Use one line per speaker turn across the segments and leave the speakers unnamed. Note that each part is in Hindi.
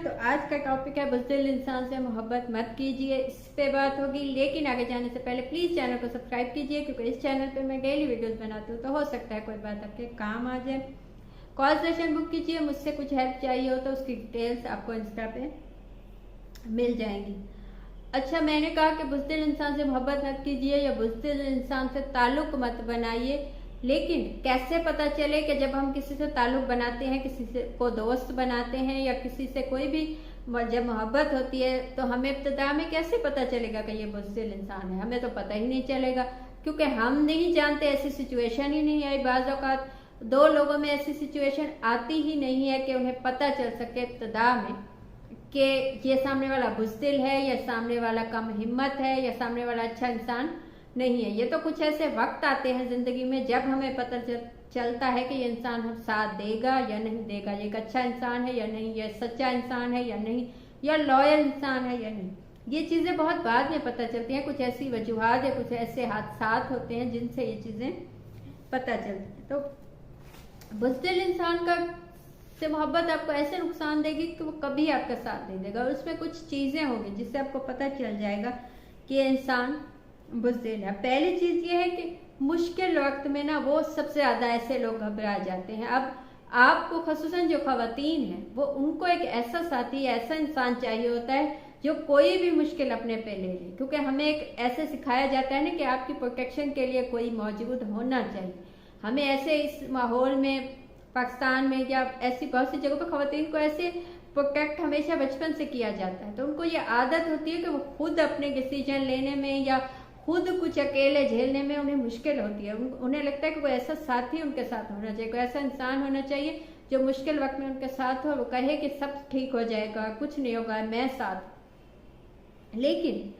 तो आज का टॉपिक है बुज़दिल इंसान से मोहब्बत मत कीजिए, इस पे बात होगी। लेकिन आगे जाने से पहले प्लीज़ चैनल को सब्सक्राइब कीजिए, क्योंकि इस चैनल पे मैं डेली वीडियोस बनाती हूँ, तो हो सकता है कोई बात आपके काम आ जाए। कॉल सेशन बुक कीजिए, मुझसे कुछ हेल्प चाहिए हो तो उसकी डिटेल्स आपको इंस्टा पे मिल जाएंगी। अच्छा, मैंने कहा कि बुज़दिल इंसान से मोहब्बत मत कीजिए या बुज़दिल इंसान से ताल्लुक़ मत बनाइए, लेकिन कैसे पता चले कि जब हम किसी से ताल्लुक़ बनाते हैं, किसी से को दोस्त बनाते हैं या किसी से कोई भी जब मोहब्बत होती है, तो हमें इब्तिदा में कैसे पता चलेगा कि ये बुज़दिल इंसान है? हमें तो पता ही नहीं चलेगा, क्योंकि हम नहीं जानते, ऐसी सिचुएशन ही नहीं आई। बाज़ औक़ात दो लोगों में ऐसी सिचुएशन आती ही नहीं है कि उन्हें पता चल सके इब्तिदा में कि ये सामने वाला बुज़दिल है या सामने वाला कम हिम्मत है या सामने वाला अच्छा इंसान नहीं है। ये तो कुछ ऐसे वक्त आते हैं ज़िंदगी में जब हमें पता चलता है कि ये इंसान हम साथ देगा या नहीं देगा, ये एक अच्छा इंसान है या नहीं, ये सच्चा इंसान है या नहीं, या लॉयल इंसान है या नहीं। ये चीज़ें बहुत बाद में पता चलती हैं। कुछ ऐसी वजूहात या कुछ ऐसे हादसात होते हैं जिनसे ये चीज़ें पता चलती हैं। तो बुज़दिल इंसान का से मोहब्बत आपको ऐसे नुकसान देगी कि वो कभी आपका साथ नहीं देगा, और उसमें कुछ चीज़ें होंगी जिससे आपको पता चल जाएगा कि ये इंसान बुज़दिल है। पहली चीज़ ये है कि मुश्किल वक्त में ना वो सबसे ज़्यादा ऐसे लोग घबरा जाते हैं। अब आपको ख़ुसूसन जो ख़वातीन हैं, वो उनको एक ऐसा साथी, ऐसा इंसान चाहिए होता है जो कोई भी मुश्किल अपने पे ले ले, क्योंकि हमें एक ऐसे सिखाया जाता है ना कि आपकी प्रोटेक्शन के लिए कोई मौजूद होना चाहिए। हमें ऐसे इस माहौल में, पाकिस्तान में या ऐसी बहुत सी जगहों पर ख़वातीन को ऐसे प्रोटेक्ट हमेशा बचपन से किया जाता है, तो उनको ये आदत होती है कि वो खुद अपने डिसीजन लेने में या खुद कुछ अकेले झेलने में उन्हें मुश्किल होती है। उन्हें लगता है कि कोई ऐसा साथी उनके साथ होना चाहिए, कोई ऐसा इंसान होना चाहिए जो मुश्किल वक्त में उनके साथ हो, वो कहे कि सब ठीक हो जाएगा, कुछ नहीं होगा, मैं साथ। लेकिन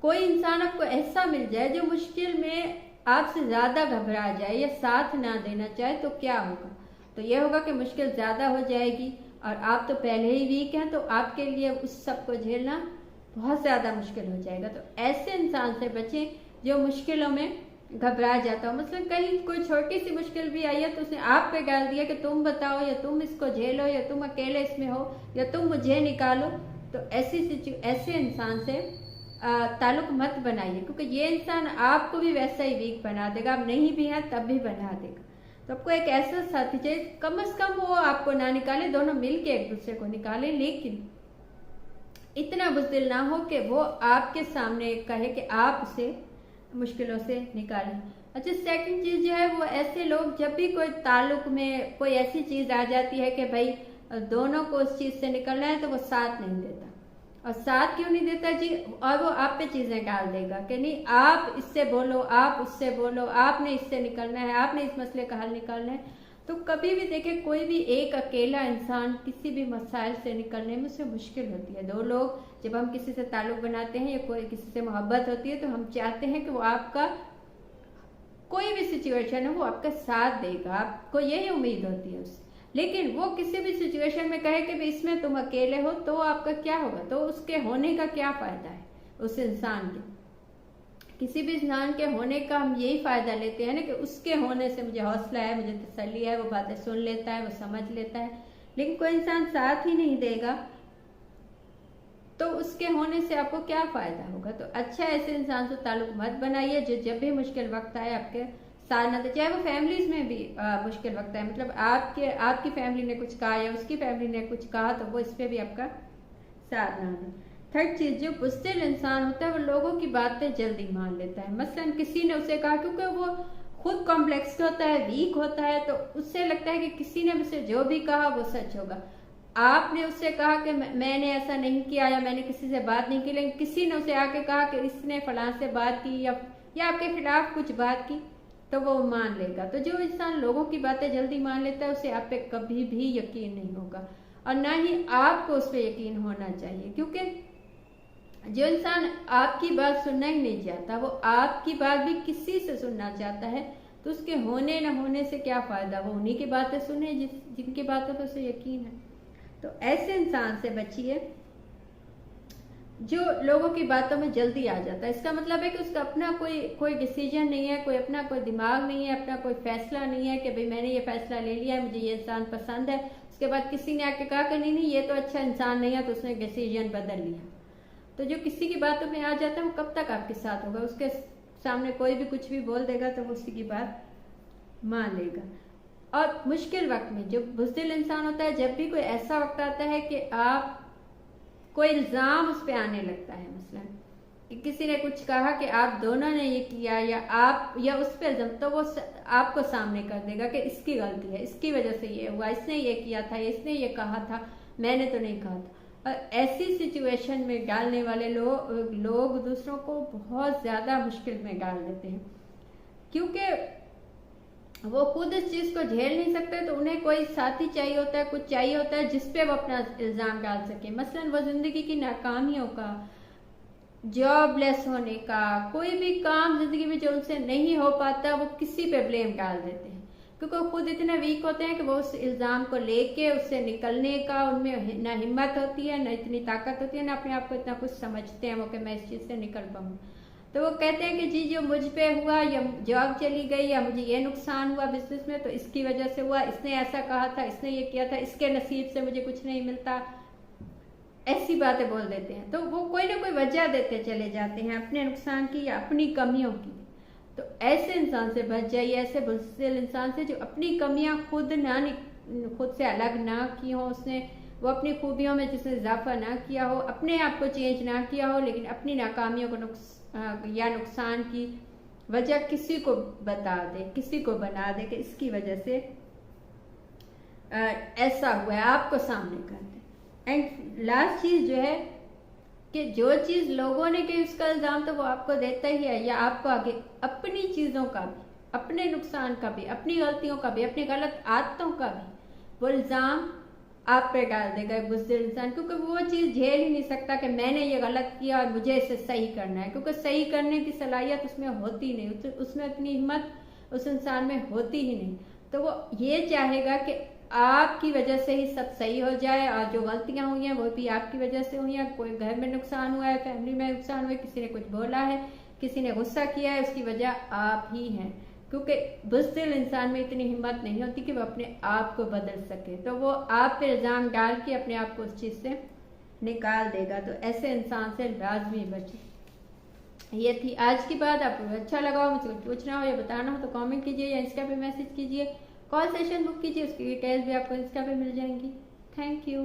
कोई इंसान आपको ऐसा मिल जाए जो मुश्किल में आपसे ज़्यादा घबरा जाए या साथ ना देना चाहे, तो क्या होगा? तो यह होगा कि मुश्किल ज़्यादा हो जाएगी, और आप तो पहले ही वीक हैं, तो आपके लिए उस सब को झेलना बहुत ज़्यादा मुश्किल हो जाएगा। तो ऐसे इंसान से बचें जो मुश्किलों में घबरा जाता हो। मतलब कहीं कोई छोटी सी मुश्किल भी आई है तो उसने आप पे डाल दिया कि तुम बताओ, या तुम इसको झेलो, या तुम अकेले इसमें हो, या तुम मुझे निकालो। तो ऐसे इंसान से ताल्लुक़ मत बनाइए, क्योंकि ये इंसान आपको भी वैसा ही वीक बना देगा। आप नहीं भी हैं तब भी बना देगा। तो आपको एक ऐसा साथी चाहिए, कम से कम वो आपको ना निकाले, दोनों मिल के एक दूसरे को निकालें, लेकिन इतना बुज़दिल ना हो कि वो आपके सामने कहे कि आप उसे मुश्किलों से निकालें। अच्छा, सेकंड चीज़ जो है, वो ऐसे लोग जब भी कोई ताल्लुक़ में कोई ऐसी चीज़ आ जाती है कि भाई दोनों को उस चीज़ से निकलना है, तो वो साथ नहीं देता। और साथ क्यों नहीं देता जी? और वो आप पे चीज़ें डाल देगा कि नहीं, आप इससे बोलो, आप उससे बोलो, आपने इससे निकलना है, आपने इस मसले का हल निकालना है। तो कभी भी देखें, कोई भी एक अकेला इंसान किसी भी मसाइल से निकलने में उसे मुश्किल होती है। दो लोग जब हम किसी से ताल्लुक़ बनाते हैं या कोई किसी से मोहब्बत होती है, तो हम चाहते हैं कि वो आपका कोई भी सिचुएशन है वो आपका साथ देगा, आपको यही उम्मीद होती है उससे। लेकिन वो किसी भी सिचुएशन में कहे कि भाई इसमें तुम अकेले हो, तो आपका क्या होगा? तो उसके होने का क्या फ़ायदा है उस इंसान के? किसी भी इंसान के होने का हम यही फ़ायदा लेते हैं ना कि उसके होने से मुझे हौसला है, मुझे तसल्ली है, वो बातें सुन लेता है, वो समझ लेता है। लेकिन कोई इंसान साथ ही नहीं देगा, तो उसके होने से आपको क्या फ़ायदा होगा? तो अच्छा, ऐसे इंसान से ताल्लुक़ मत बनाइए जो जब भी मुश्किल वक्त आए आपके साथ ना दे। चाहे वो फैमिलीज़ में भी मुश्किल वक्त आए, मतलब आपकी फैमिली ने कुछ कहा या उसकी फैमिली ने कुछ कहा, तो वो इस पर भी आपका साथ ना दे। थर्ड चीज़, जो बुज़दिल इंसान होता है वो लोगों की बातें जल्दी मान लेता है। मसलन किसी ने उसे कहा, क्योंकि वो खुद कॉम्प्लेक्स होता है, वीक होता है, तो उससे लगता है कि किसी ने मुझसे जो भी कहा वो सच होगा। आपने उससे कहा कि मैंने ऐसा नहीं किया या मैंने किसी से बात नहीं की, लेकिन किसी ने उसे आके कहा कि इसने फलां से बात की या आपके खिलाफ कुछ बात की, तो वो मान लेगा। तो जो इंसान लोगों की बातें जल्दी मान लेता है, उसे आप पे कभी भी यकीन नहीं होगा, और ना ही आपको उस पर यकीन होना चाहिए। क्योंकि जो इंसान आपकी बात सुनना ही नहीं चाहता, वो आपकी बात भी किसी से सुनना चाहता है, तो उसके होने न होने से क्या फ़ायदा? वो उन्हीं की बातें सुने जिनकी बातों पर उसे यकीन है। तो ऐसे इंसान से बचिए। जो लोगों की बातों में जल्दी आ जाता है। इसका मतलब है कि उसका अपना कोई डिसीजन नहीं है, अपना कोई दिमाग नहीं है, अपना कोई फैसला नहीं है कि भाई मैंने ये फैसला ले लिया है, मुझे ये इंसान पसंद है, उसके बाद किसी ने आके कहा कि नहीं ये तो अच्छा इंसान नहीं है, तो उसने डिसीजन बदल लिया। तो जो किसी की बातों में आ जाता है वो कब तक आपके साथ होगा? उसके सामने कोई भी कुछ भी बोल देगा तो वो उसी की बात मान लेगा। और मुश्किल वक्त में जो बुज़दिल इंसान होता है, जब भी कोई ऐसा वक्त आता है कि आप कोई इल्ज़ाम उस पर आने लगता है, मसलन कि किसी ने कुछ कहा कि आप दोनों ने ये किया या आप या उस पर इल्ज़ाम, तो वो आपको सामने कर देगा कि इसकी गलती है, इसकी वजह से ये हुआ, इसने ये किया था, इसने ये कहा था, मैंने तो नहीं कहा था। और ऐसी सिचुएशन में डालने वाले लोग दूसरों को बहुत ज़्यादा मुश्किल में डाल देते हैं, क्योंकि वो खुद इस चीज को झेल नहीं सकते, तो उन्हें कोई साथी चाहिए होता है, कुछ चाहिए होता है जिसपे वो अपना इल्जाम डाल सके। मसलन वो जिंदगी की नाकामियों का, जॉबलेस होने का, कोई भी काम जिंदगी में जो उनसे नहीं हो पाता वो किसी पे ब्लेम डाल देते हैं, क्योंकि वो खुद इतने वीक होते हैं कि वो उस इल्जाम को लेके उससे निकलने का उनमें ना हिम्मत होती है, ना इतनी ताकत होती है, ना अपने आप को इतना कुछ समझते हैं वो कि मैं इस चीज से निकल पाऊँ। तो वो कहते हैं कि जी जो मुझ पे हुआ, या जॉब चली गई, या मुझे ये नुकसान हुआ बिजनेस में तो इसकी वजह से हुआ, इसने ऐसा कहा था, इसने ये किया था, इसके नसीब से मुझे कुछ नहीं मिलता, ऐसी बातें बोल देते हैं। तो वो कोई ना कोई वजह देते चले जाते हैं अपने नुकसान की या अपनी कमियों की। तो ऐसे इंसान से बच जाइए, ऐसे बुज़दिल इंसान से जो अपनी कमियां खुद से अलग ना की हो, उसने वो अपनी खूबियों में जिसने इजाफा ना किया हो, अपने आप को चेंज ना किया हो, लेकिन अपनी नाकामियों को या नुकसान की वजह किसी को बता दे, किसी को बना दे कि इसकी वजह से ऐसा हुआ है, आपको सामने कर दे। एंड लास्ट चीज जो है कि जो चीज लोगों ने की उसका इल्जाम तो वो आपको देता ही है, या आपको आगे अपनी चीजों का भी, अपने नुकसान का भी, अपनी गलतियों का भी, अपनी गलत आदतों का भी वो इल्जाम आप पे डाल देगा एक बुज़दिल इंसान, क्योंकि वो चीज़ झेल ही नहीं सकता कि मैंने ये गलत किया और मुझे इसे सही करना है, क्योंकि सही करने की सलाहियत उसमें होती नहीं, उसमें इतनी हिम्मत उस इंसान में होती ही नहीं। तो वो ये चाहेगा कि आपकी वजह से ही सब सही हो जाए, और जो गलतियां हुई हैं वो भी आपकी वजह से हुई हैं। कोई घर में नुकसान हुआ है, फैमिली में नुकसान हुआ है, किसी ने कुछ बोला है, किसी ने गुस्सा किया है, उसकी वजह आप ही हैं, क्योंकि बुज़दिल इंसान में इतनी हिम्मत नहीं होती कि वो अपने आप को बदल सके। तो वो आप पे इल्ज़ाम डाल के अपने आप को उस चीज़ से निकाल देगा। तो ऐसे इंसान से लाजमी बचे। ये थी आज की बात। आपको अच्छा लगा हो, मुझे कुछ पूछना हो या बताना हो तो कमेंट कीजिए या इंस्टा पे मैसेज कीजिए। कॉल सेशन बुक कीजिए, उसकी डिटेल्स भी आपको इंस्टा पे मिल जाएंगी। Thank you.